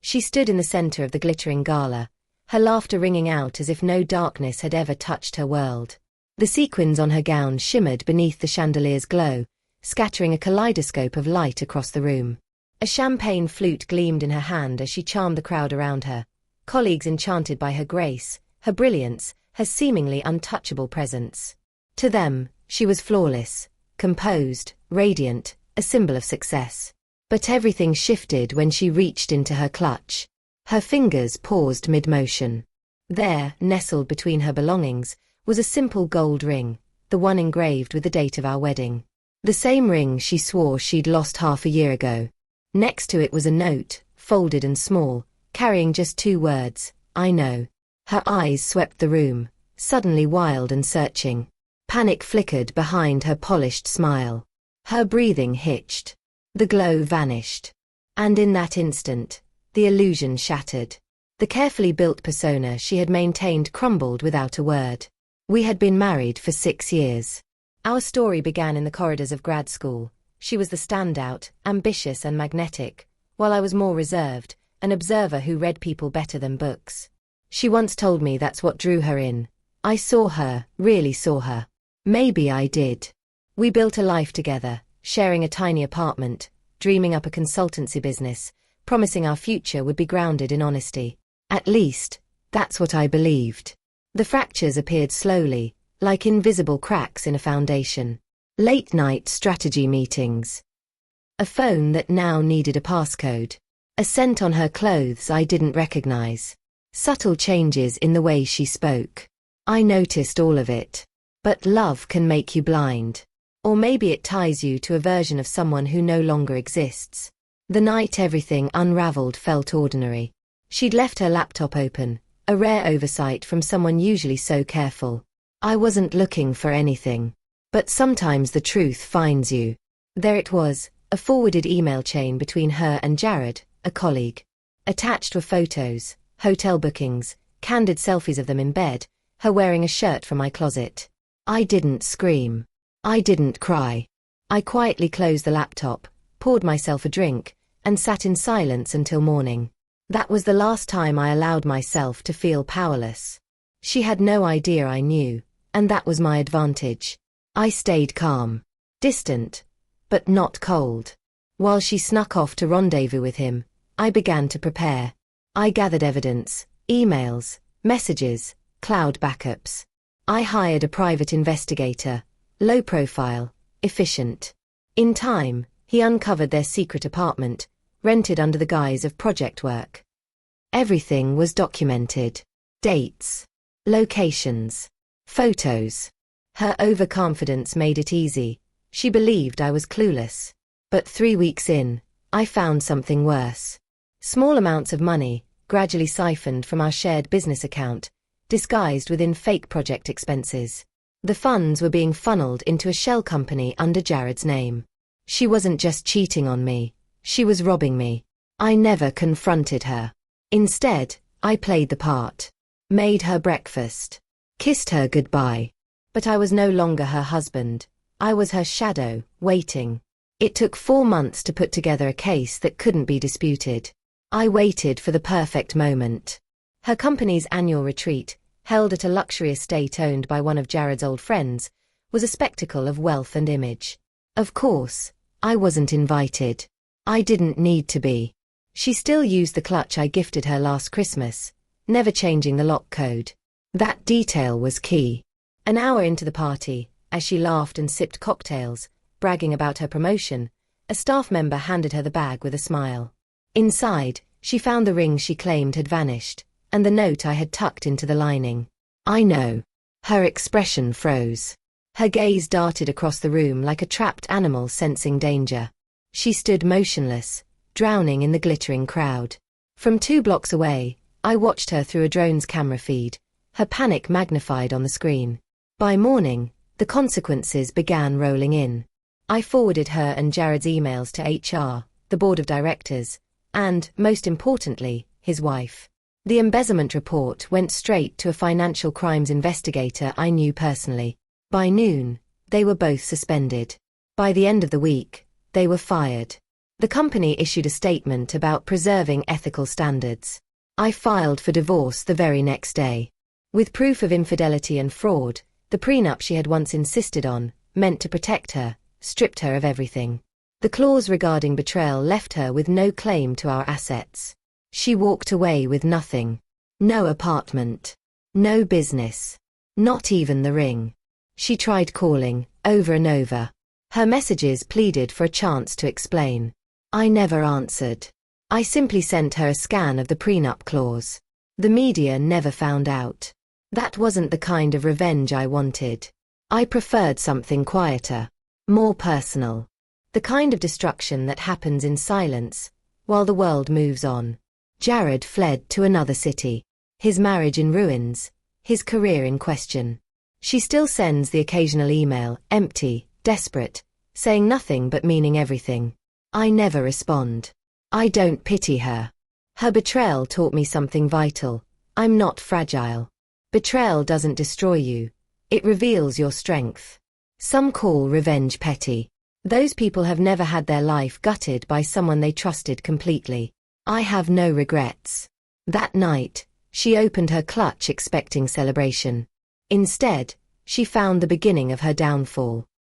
She stood in the center of the glittering gala, her laughter ringing out as if no darkness had ever touched her world. The sequins on her gown shimmered beneath the chandelier's glow, scattering a kaleidoscope of light across the room. A champagne flute gleamed in her hand as she charmed the crowd around her, colleagues enchanted by her grace, her brilliance, her seemingly untouchable presence. To them, she was flawless, composed, radiant, a symbol of success. But everything shifted when she reached into her clutch. Her fingers paused mid-motion. There, nestled between her belongings, was a simple gold ring, the one engraved with the date of our wedding. The same ring she swore she'd lost half a year ago. Next to it was a note, folded and small, carrying just 2 words, "I know." Her eyes swept the room, suddenly wild and searching. Panic flickered behind her polished smile. Her breathing hitched. The glow vanished. And in that instant, the illusion shattered. The carefully built persona she had maintained crumbled without a word. We had been married for 6 years. Our story began in the corridors of grad school. She was the standout, ambitious and magnetic, while I was more reserved, an observer who read people better than books. She once told me that's what drew her in. I saw her, really saw her. Maybe I did. We built a life together, sharing a tiny apartment, dreaming up a consultancy business, promising our future would be grounded in honesty. At least, that's what I believed. The fractures appeared slowly, like invisible cracks in a foundation. Late-night strategy meetings. A phone that now needed a passcode. A scent on her clothes I didn't recognize. Subtle changes in the way she spoke. I noticed all of it. But love can make you blind. Or maybe it ties you to a version of someone who no longer exists. The night everything unraveled felt ordinary. She'd left her laptop open, a rare oversight from someone usually so careful. I wasn't looking for anything. But sometimes the truth finds you. There it was, a forwarded email chain between her and Jared, a colleague. Attached were photos, hotel bookings, candid selfies of them in bed, her wearing a shirt from my closet. I didn't scream. I didn't cry. I quietly closed the laptop, poured myself a drink, and sat in silence until morning. That was the last time I allowed myself to feel powerless. She had no idea I knew, and that was my advantage. I stayed calm, distant, but not cold. While she snuck off to rendezvous with him, I began to prepare. I gathered evidence, emails, messages, cloud backups. I hired a private investigator, low profile, efficient. In time, he uncovered their secret apartment, rented under the guise of project work. Everything was documented. Dates, locations, photos. Her overconfidence made it easy. She believed I was clueless. But 3 weeks in, I found something worse. Small amounts of money, gradually siphoned from our shared business account, disguised within fake project expenses. The funds were being funneled into a shell company under Jared's name. She wasn't just cheating on me, she was robbing me. I never confronted her. Instead, I played the part. Made her breakfast. Kissed her goodbye. But I was no longer her husband. I was her shadow, waiting. It took 4 months to put together a case that couldn't be disputed. I waited for the perfect moment. Her company's annual retreat, held at a luxury estate owned by one of Jared's old friends, was a spectacle of wealth and image. Of course, I wasn't invited. I didn't need to be. She still used the clutch I gifted her last Christmas, never changing the lock code. That detail was key. An hour into the party, as she laughed and sipped cocktails, bragging about her promotion, a staff member handed her the bag with a smile. Inside, she found the ring she claimed had vanished, and the note I had tucked into the lining. I know. Her expression froze. Her gaze darted across the room like a trapped animal sensing danger. She stood motionless, drowning in the glittering crowd. From 2 blocks away, I watched her through a drone's camera feed, her panic magnified on the screen. By morning, the consequences began rolling in. I forwarded her and Jared's emails to HR, the board of directors, and, most importantly, his wife. The embezzlement report went straight to a financial crimes investigator I knew personally. By noon, they were both suspended. By the end of the week, they were fired. The company issued a statement about preserving ethical standards. I filed for divorce the very next day. With proof of infidelity and fraud, the prenup she had once insisted on, meant to protect her, stripped her of everything. The clause regarding betrayal left her with no claim to our assets. She walked away with nothing. No apartment. No business. Not even the ring. She tried calling, over and over. Her messages pleaded for a chance to explain. I never answered. I simply sent her a scan of the prenup clause. The media never found out. That wasn't the kind of revenge I wanted. I preferred something quieter, more personal. The kind of destruction that happens in silence, while the world moves on. Jared fled to another city. His marriage in ruins, his career in question. She still sends the occasional email, empty, desperate, saying nothing but meaning everything. I never respond. I don't pity her. Her betrayal taught me something vital. I'm not fragile. Betrayal doesn't destroy you. It reveals your strength. Some call revenge petty. Those people have never had their life gutted by someone they trusted completely. I have no regrets. That night, she opened her clutch expecting celebration. Instead, she found the beginning of her downfall.